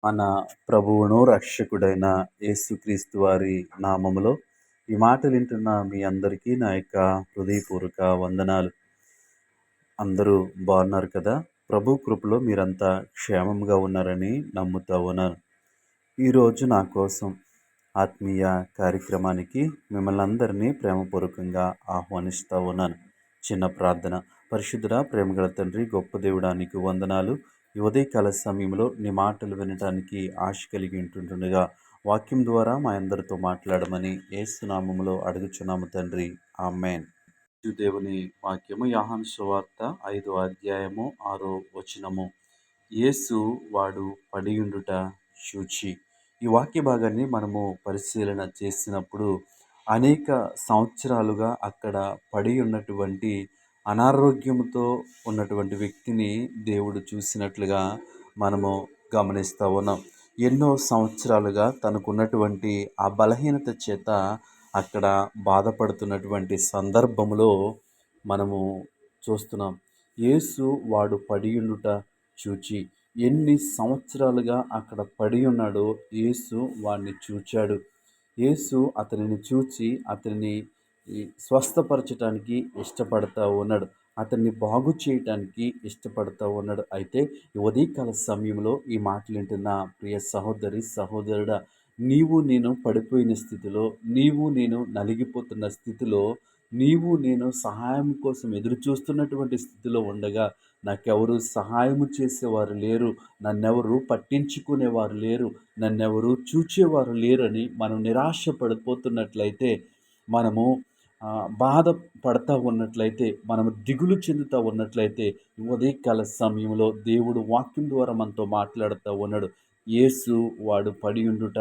మన ప్రభువును రక్షకుడైన యేసుక్రీస్తు వారి నామములో ఈ మాటలు వింటున్న మీ అందరికీ నా యొక్క హృదయపూర్వక వందనాలు. అందరూ బాగున్నారు కదా? ప్రభు కృపలో మీరంతా క్షేమంగా ఉన్నారని నమ్ముతా ఉన్నాను. ఈరోజు నా కోసం ఆత్మీయ కార్యక్రమానికి మిమ్మల్ని అందరినీ ప్రేమపూర్వకంగా ఆహ్వానిస్తూ ఉన్నాను. చిన్న ప్రార్థన. పరిశుద్ధుడా, ప్రేమగల తండ్రి, గొప్ప దేవుడానికి వందనాలు. ఈ ఉదయకాల సమయంలో నీ మాటలు వినటానికి ఆశ కలిగి ఉంటుండగా వాక్యం ద్వారా మా అందరితో మాట్లాడమని యేసు నామములో అడుగుచున్నాము తండ్రి. ఆమేన్. దేవుని వాక్యము యోహాను సువార్త 5వ అధ్యాయము 6వ వచనము. యేసు వాడు పడియుండుట చూచి. ఈ వాక్య భాగాన్ని మనము పరిశీలన చేసినప్పుడు అనేక సంవత్సరాలుగా అక్కడ పడి ఉన్నటువంటి అనారోగ్యంతో ఉన్నటువంటి వ్యక్తిని దేవుడు చూసినట్లుగా మనము గమనిస్తూ ఉన్నాం. ఎన్నో సంవత్సరాలుగా తనకున్నటువంటి ఆ బలహీనత చేత అక్కడ బాధపడుతున్నటువంటి సందర్భంలో మనము చూస్తున్నాం. యేసు వాడు పడియుండుట చూచి. ఎన్ని సంవత్సరాలుగా అక్కడ పడి ఉన్నాడో యేసు వాడిని చూచాడు. యేసు అతనిని చూచి అతనిని స్వస్థపరచటానికి ఇష్టపడతా ఉన్నాడు. అతన్ని బాగు చేయటానికి ఇష్టపడతా ఉన్నాడు. అయితే ఈ ఉదయకాల సమయంలో ఈ మాటలు వింటున్న ప్రియ సహోదరి సహోదరుడా, నీవు నేను పడిపోయిన స్థితిలో, నీవు నేను నలిగిపోతున్న స్థితిలో, నీవు నేను సహాయం కోసం ఎదురు చూస్తున్నటువంటి స్థితిలో ఉండగా నాకెవరు సహాయము చేసేవారు లేరు, నన్నెవరు పట్టించుకునేవారు లేరు, నన్నెవరు చూచేవారు లేరని మనం నిరాశ పడిపోతున్నట్లయితే, మనము బాధ పడతా ఉన్నట్లయితే, మనము దిగులు చెందుతూ ఉన్నట్లయితే, ఉదయకాల సమయంలో దేవుడు వాక్యం ద్వారా మనతో మాట్లాడుతూ ఉన్నాడు. యేసు వాడు పడి ఉండుట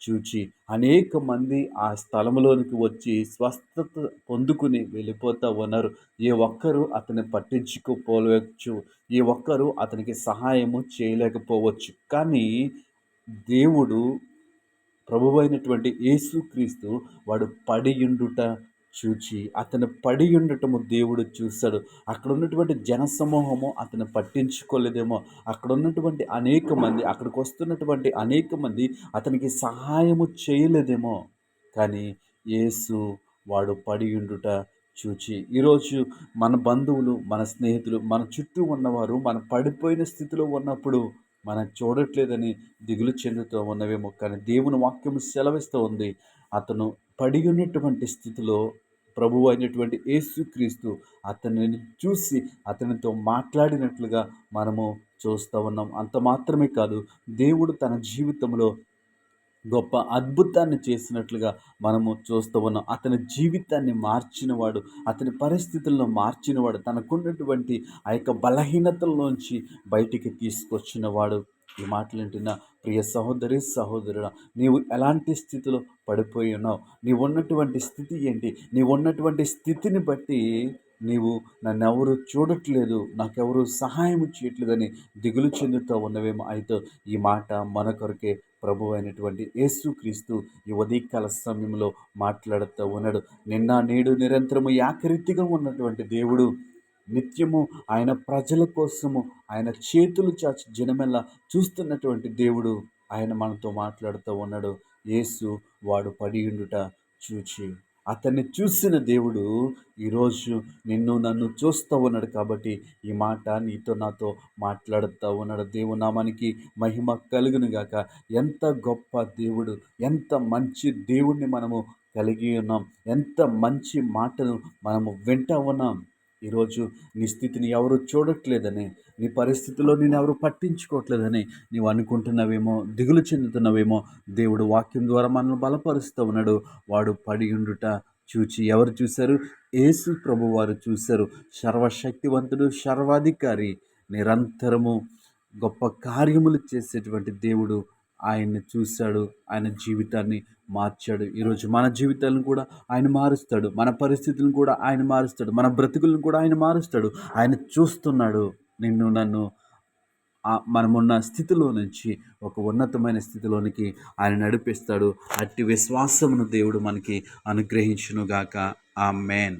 చూచి అనేక మంది ఆ స్థలంలోనికి వచ్చి స్వస్థత పొందుకుని వెళ్ళిపోతూ ఉన్నారు. ఏ ఒక్కరు అతన్ని పట్టించుకోపోవచ్చు, ఏ ఒక్కరు అతనికి సహాయము చేయలేకపోవచ్చు. కానీ దేవుడు, ప్రభువైనటువంటి యేసుక్రీస్తు వాడు పడియుండుట చూచి, అతను పడి ఉండటము దేవుడు చూశాడు. అక్కడ ఉన్నటువంటి జనసమూహము అతను పట్టించుకోలేదేమో, అక్కడ ఉన్నటువంటి అనేక మంది, అక్కడికి వస్తున్నటువంటి అనేక మంది అతనికి సహాయము చేయలేదేమో, కానీ యేసు వాడు పడి ఉండుట చూచి. ఈరోజు మన బంధువులు, మన స్నేహితులు, మన చుట్టూ ఉన్నవారు మన పడిపోయిన స్థితిలో ఉన్నప్పుడు మనం చూడట్లేదని దిగులు చెందుతూ ఉన్నవేమో, కానీ దేవుని వాక్యము సెలవిస్తూ ఉంది. అతను పడి ఉన్నటువంటి స్థితిలో ప్రభువు అయినటువంటి యేసుక్రీస్తు అతనిని చూసి అతనితో మాట్లాడినట్లుగా మనము చూస్తూ ఉన్నాం. అంత మాత్రమే కాదు, దేవుడు తన జీవితంలో గొప్ప అద్భుతాన్ని చేసినట్లుగా మనము చూస్తూ ఉన్నాం. అతని జీవితాన్ని మార్చినవాడు, అతని పరిస్థితులను మార్చినవాడు, తనకున్నటువంటి ఆ యొక్క బలహీనతల్లోంచి బయటికి తీసుకొచ్చినవాడు. ఈ మాటలు వింటున్న ప్రియ సహోదరి సహోదరుడా, నీవు ఎలాంటి స్థితిలో పడిపోయి ఉన్నావు? నీవు ఉన్నటువంటి స్థితి ఏంటి? నీవు ఉన్నటువంటి స్థితిని బట్టి నీవు నన్నెవరు చూడట్లేదు, నాకెవరు సహాయం చేయట్లేదని దిగులు చెందుతూ ఉన్నవేమో. అయితే ఈ మాట మన కొరకే ప్రభు అయినటువంటి యేసుక్రీస్తు ఈ ఉదయకాల సమయంలో మాట్లాడుతూ ఉన్నాడు. నిన్న నేడు నిరంతరము ఏకరీతిగా ఉన్నటువంటి దేవుడు, నిత్యము ఆయన ప్రజల కోసము ఆయన చేతులు చాచి జనమెల్లా చూస్తున్నటువంటి దేవుడు, ఆయన మనతో మాట్లాడుతూ ఉన్నాడు. యేసు వాడు పడియుండుట చూచి. అతన్ని చూసిన దేవుడు ఈరోజు నిన్ను నన్ను చూస్తూ ఉన్నాడు. కాబట్టి ఈ మాట నీతో నాతో మాట్లాడుతూ ఉన్నాడు. దేవుని నామానికి మహిమ కలుగును గాక. ఎంత గొప్ప దేవుడు, ఎంత మంచి దేవుణ్ణి మనము కలిగి ఉన్నాం, ఎంత మంచి మాటను మనము వింటూ ఉన్నాం. ఈరోజు నీ స్థితిని ఎవరు చూడట్లేదని, నీ పరిస్థితిలో నేను ఎవరు పట్టించుకోవట్లేదని నీవు అనుకుంటున్నావేమో, దిగులు చెందుతున్నావేమో. దేవుడు వాక్యం ద్వారా మనల్ని బలపరుస్తూ ఉన్నాడు. వాడు పడి ఉండుట చూచి. ఎవరు చూశారు? యేసు ప్రభు వారు చూశారు. సర్వశక్తివంతుడు, సర్వాధికారి, నిరంతరము గొప్ప కార్యములు చేసేటువంటి దేవుడు ఆయన్ని చూశాడు, ఆయన జీవితాన్ని మార్చాడు. ఈరోజు మన జీవితాలను కూడా ఆయన మారుస్తాడు, మన పరిస్థితులను కూడా ఆయన మారుస్తాడు, మన బ్రతుకులను కూడా ఆయన మారుస్తాడు. ఆయన చూస్తున్నాడు నిన్ను నన్ను. మనమున్న స్థితిలో నుంచి ఒక ఉన్నతమైన స్థితిలోనికి ఆయన నడిపిస్తాడు. అట్టి విశ్వాసమును దేవుడు మనకి అనుగ్రహించునుగాక. ఆమేన్.